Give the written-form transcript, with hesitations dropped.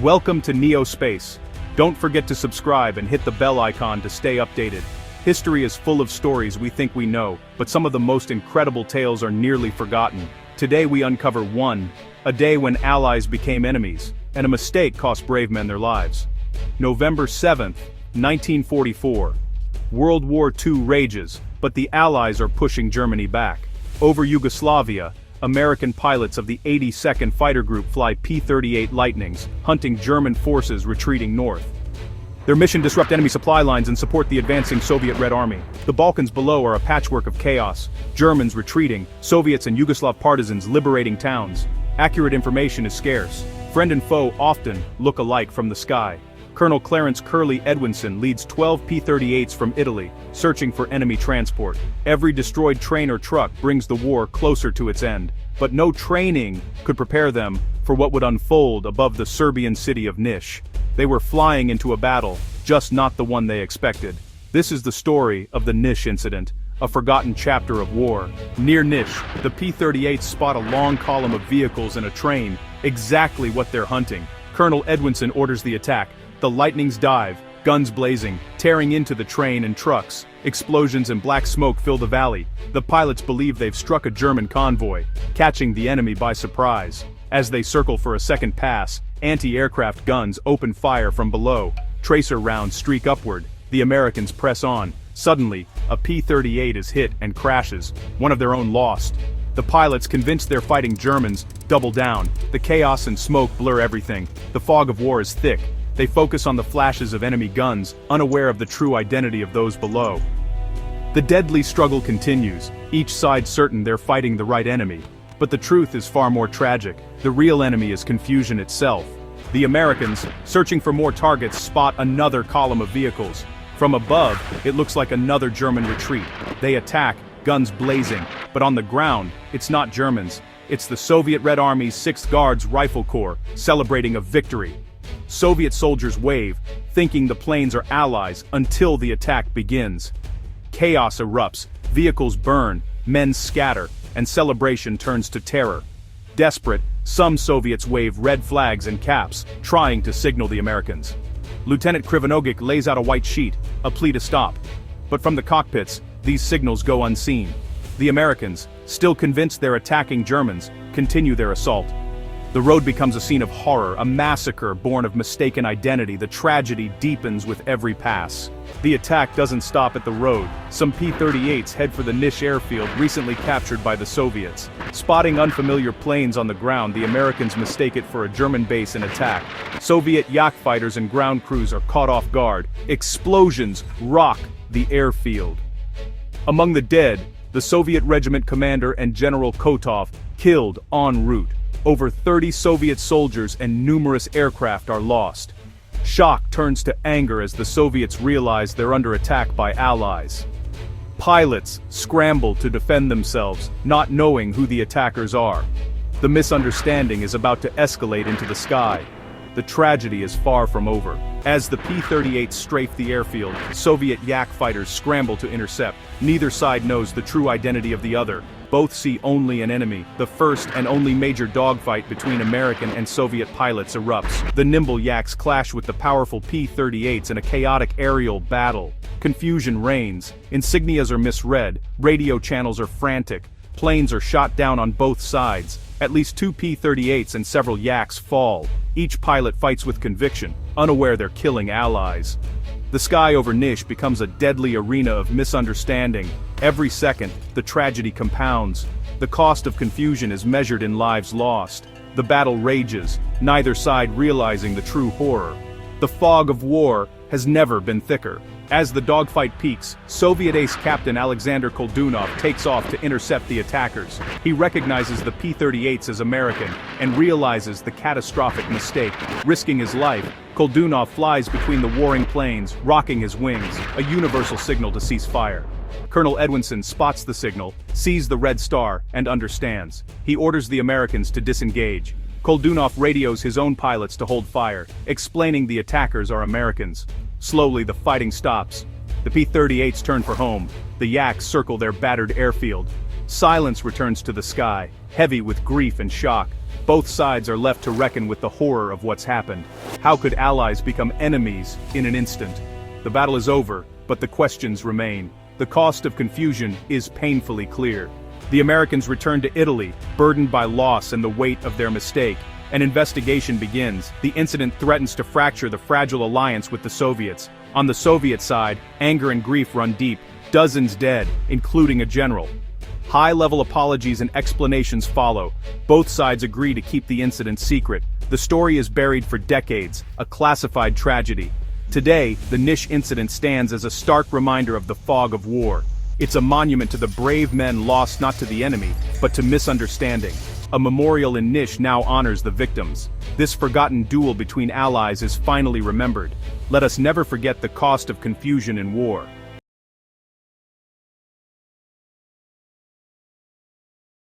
Welcome to Neo Space. Don't forget to subscribe and hit the bell icon to stay updated. History is full of stories we think we know, but some of the most incredible tales are nearly forgotten. Today we uncover one, a day when allies became enemies, and a mistake cost brave men their lives. November 7th, 1944. World War II rages, but the Allies are pushing Germany back. Over Yugoslavia, American pilots of the 82nd Fighter Group fly P-38 Lightnings, hunting German forces retreating north. Their mission: disrupt enemy supply lines and support the advancing Soviet Red Army. The Balkans below are a patchwork of chaos. Germans retreating, Soviets and Yugoslav partisans liberating towns. Accurate information is scarce. Friend and foe often look alike from the sky. Colonel Clarence Curley Edwinson leads 12 P-38s from Italy, searching for enemy transport. Every destroyed train or truck brings the war closer to its end, but no training could prepare them for what would unfold above the Serbian city of Niš. They were flying into a battle, just not the one they expected. This is the story of the Niš incident, a forgotten chapter of war. Near Niš, the P-38s spot a long column of vehicles and a train, exactly what they're hunting. Colonel Edwinson orders the attack. The Lightnings dive, guns blazing, tearing into the train and trucks. Explosions and black smoke fill the valley. The pilots believe they've struck a German convoy, catching the enemy by surprise. As they circle for a second pass, anti-aircraft guns open fire from below. Tracer rounds streak upward. The Americans press on. Suddenly, a P-38 is hit and crashes, one of their own lost. The pilots, convinced they're fighting Germans, double down. The chaos and smoke blur everything. The fog of war is thick. They focus on the flashes of enemy guns, unaware of the true identity of those below. The deadly struggle continues, each side certain they're fighting the right enemy. But the truth is far more tragic. The real enemy is confusion itself. The Americans, searching for more targets, spot another column of vehicles. From above, it looks like another German retreat. They attack, guns blazing, but on the ground, it's not Germans. It's the Soviet Red Army's 6th Guards Rifle Corps, celebrating a victory. Soviet soldiers wave, thinking the planes are allies, until the attack begins. Chaos erupts, vehicles burn, men scatter, and celebration turns to terror. Desperate, some Soviets wave red flags and caps, trying to signal the Americans. Lieutenant Krivonogik lays out a white sheet, a plea to stop. But from the cockpits, these signals go unseen. The Americans, still convinced they're attacking Germans, continue their assault. The road becomes a scene of horror, a massacre born of mistaken identity. The tragedy deepens with every pass. The attack doesn't stop at the road. Some P-38s head for the Niš airfield, recently captured by the Soviets. Spotting unfamiliar planes on the ground, the Americans mistake it for a German base and attack. Soviet Yak fighters and ground crews are caught off guard. Explosions rock the airfield. Among the dead, the Soviet regiment commander and General Kotov, killed en route. Over 30 Soviet soldiers and numerous aircraft are lost. Shock turns to anger as the Soviets realize they're under attack by allies. Pilots scramble to defend themselves, not knowing who the attackers are. The misunderstanding is about to escalate into the sky. The tragedy is far from over. As the P-38s strafe the airfield, Soviet Yak fighters scramble to intercept. Neither side knows the true identity of the other. Both see only an enemy. The first and only major dogfight between American and Soviet pilots erupts. The nimble Yaks clash with the powerful P-38s in a chaotic aerial battle. Confusion reigns. Insignias are misread. Radio channels are frantic. Planes are shot down on both sides. At least 2 P-38s and several Yaks fall. Each pilot fights with conviction, unaware they're killing allies. The sky over Niš becomes a deadly arena of misunderstanding. Every second, the tragedy compounds. The cost of confusion is measured in lives lost. The battle rages, neither side realizing the true horror. The fog of war has never been thicker. As the dogfight peaks, Soviet ace captain Alexander Koldunov takes off to intercept the attackers. He recognizes the P-38s as American and realizes the catastrophic mistake. Risking his life, Koldunov flies between the warring planes, rocking his wings, a universal signal to cease fire. Colonel Edwinson spots the signal, sees the red star, and understands. He orders the Americans to disengage. Koldunov radios his own pilots to hold fire, explaining the attackers are Americans. Slowly the fighting stops. The P-38s turn for home. The Yaks circle their battered airfield. Silence returns to the sky, heavy with grief and shock. Both sides are left to reckon with the horror of what's happened. How could allies become enemies in an instant? The battle is over, but the questions remain. The cost of confusion is painfully clear. The Americans return to Italy, burdened by loss and the weight of their mistake. An investigation begins. The incident threatens to fracture the fragile alliance with the Soviets. On the Soviet side, anger and grief run deep. Dozens dead, including a general. High-level apologies and explanations follow. Both sides agree to keep the incident secret. The story is buried for decades, a classified tragedy. Today, the Niš incident stands as a stark reminder of the fog of war. It's a monument to the brave men lost not to the enemy, but to misunderstanding. A memorial in Niš now honors the victims. This forgotten duel between allies is finally remembered. Let us never forget the cost of confusion in war.